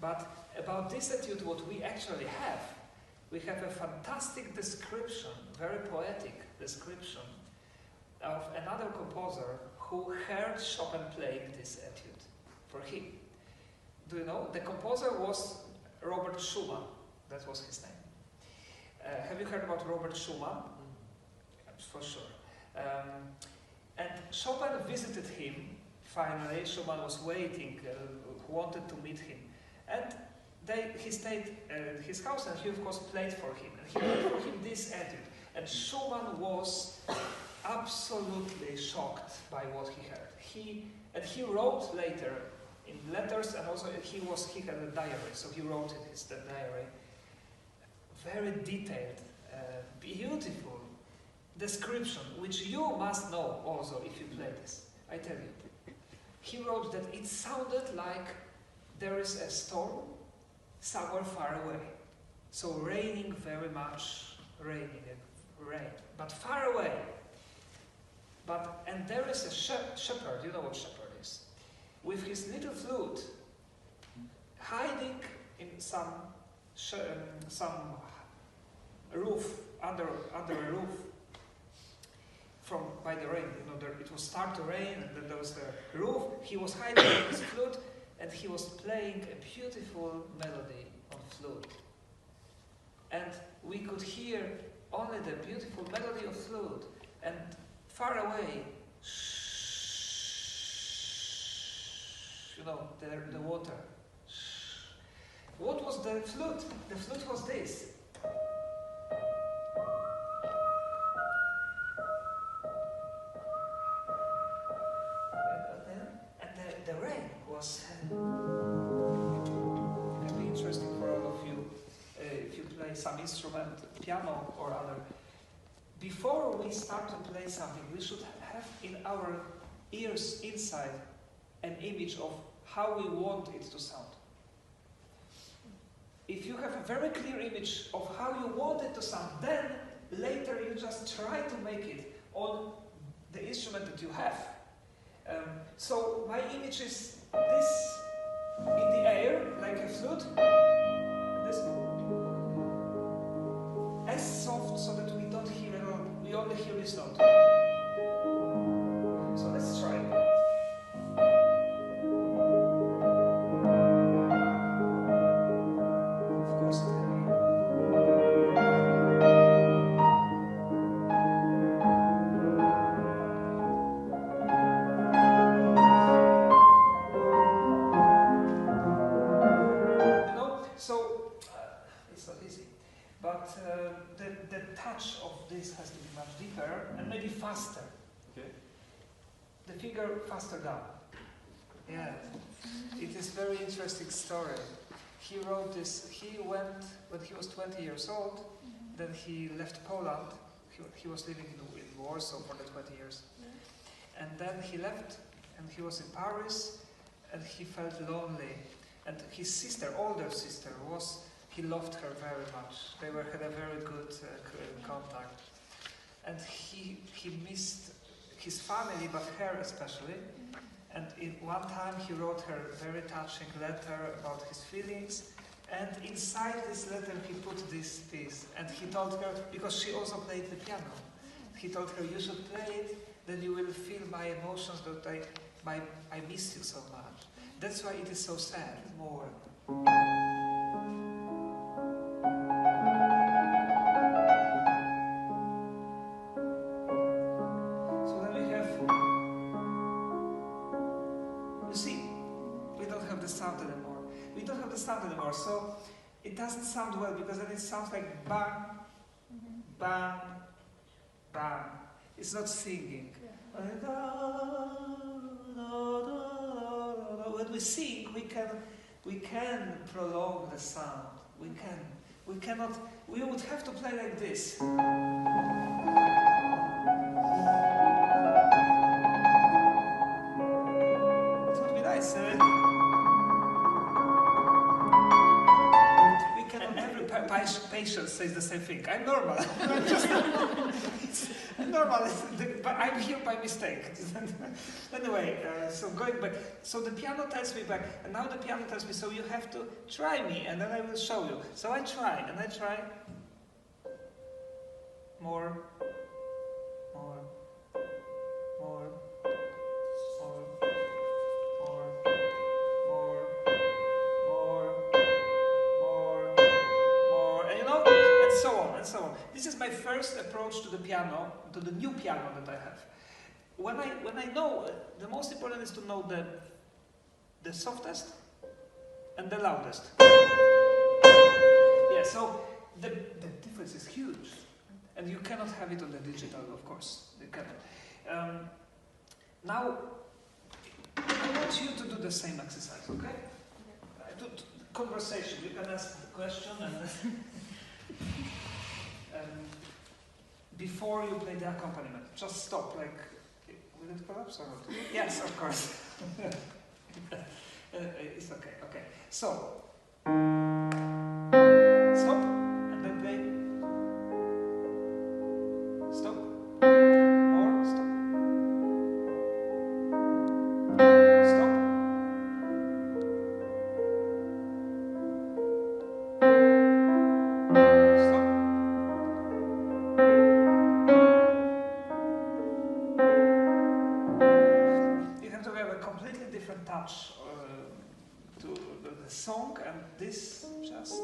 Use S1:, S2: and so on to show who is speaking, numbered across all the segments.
S1: But about this etude, what we actually have, we have a fantastic description, very poetic description of another composer who heard Chopin playing this etude for him. Do you know? The composer was Robert Schumann. That was his name. Have you heard about Robert Schumann? For sure. And Chopin visited him. Finally, Schumann was waiting, wanted to meet him. And he stayed at his house, and he of course played for him. And he played for him this etude. And Schumann was absolutely shocked by what he heard. He wrote later in letters, and also he had a diary, so he wrote in his diary very detailed, beautiful description, which you must know also if you play this. I tell you. He wrote that it sounded like there is a storm somewhere far away. So raining very much, rain, but far away. And there is a shepherd, you know what shepherd is, with his little flute, hiding in some roof, under a roof, by the rain. You know, it was start to rain, and then there was the roof. He was hiding with his flute, and he was playing a beautiful melody on flute. And we could hear only the beautiful melody of flute, and far away, you know, the water. What was the flute? The flute was this. And the rain was... It can be interesting for all of you if you play some instrument, piano or other. Before we start to play something, we should have in our ears inside an image of how we want it to sound. If you have a very clear image of how you want it to sound, then later you just try to make it on the instrument that you have. So my image is this in the air, like a flute. This as soft so that we don't hear at all. We only hear this note. So let's try. Of course it can be. You know, so it's not easy. But the touch of this has to be much deeper and maybe faster.
S2: Okay.
S1: The finger faster down. Yeah. It is very interesting story. He wrote this, he went, when he was 20 years old, then he left Poland. He was living in Warsaw for the 20 years. And then he left, and he was in Paris, and he felt lonely. And his sister, older sister, he loved her very much. They had a very good contact. And he missed his family, but her especially. And one time he wrote her a very touching letter about his feelings. And inside this letter he put this piece. And he told her, because she also played the piano, he told her, you should play it, then you will feel my emotions that I miss you so much. That's why it is so sad, more. Sound anymore, so it doesn't sound well because then it sounds like bang, bang, bang. It's not singing. When we sing, we can prolong the sound. We cannot. We would have to play like this. It would be nice. patient says the same thing. I'm normal. I'm just normal, but I'm here by mistake. Anyway, so going back, so the piano tells me back, and now the piano tells me, so you have to try me, and then I will show you. So I try, and I try. More. So on. This is my first approach to the piano, to the new piano that I have. When I know, the most important is to know the softest and the loudest. Yeah, so the difference is huge, and you cannot have it on the digital, of course. You cannot. Now, I want you to do the same exercise, okay? Conversation. You can ask the question and. Before you play the accompaniment, just stop, like, will it collapse or not? Yes, of course. It's okay, okay. So, stop, and then play. Stop, or stop. Stop. Touch to the song, and this just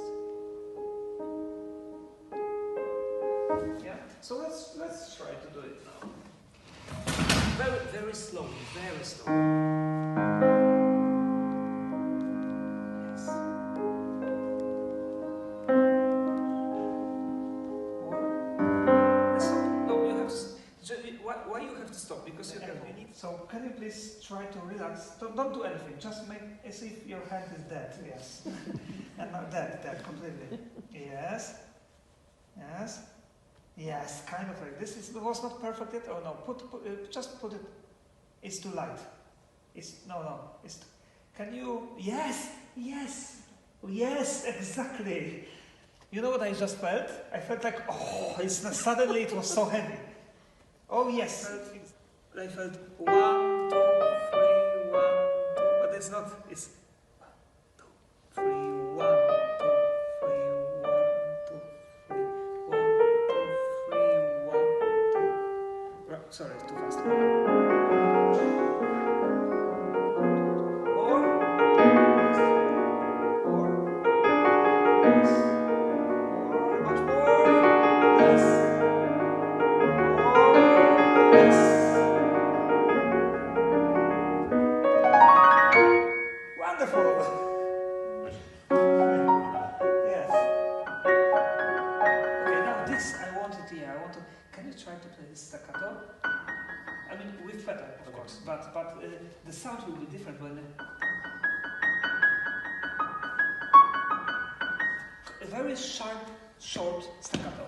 S1: So let's try to do it now. Very slowly, very slowly. Yes. No, you have to. Why you have to stop? Because you need. So can you please try to relax? Don't do anything. Just make as if your hand is dead. Yes. And not dead completely. Yes. Yes. Yes. Kind of like this. It was not perfect yet. Oh no. Just put it. It's too light. No. Can you? Yes. Yes. Yes. Exactly. You know what I just felt? I felt like suddenly it was so heavy. Oh yes. I felt 1, 2, 3, 1, 2, but it's not. It's 1, 2, 3, 1, 2, 3, 1, 2, 3, 1, 2, 3, 1, 2. Sorry, too fast. Staccato. I mean, with pedal, of course, but the sound will be different when a very sharp, short staccato.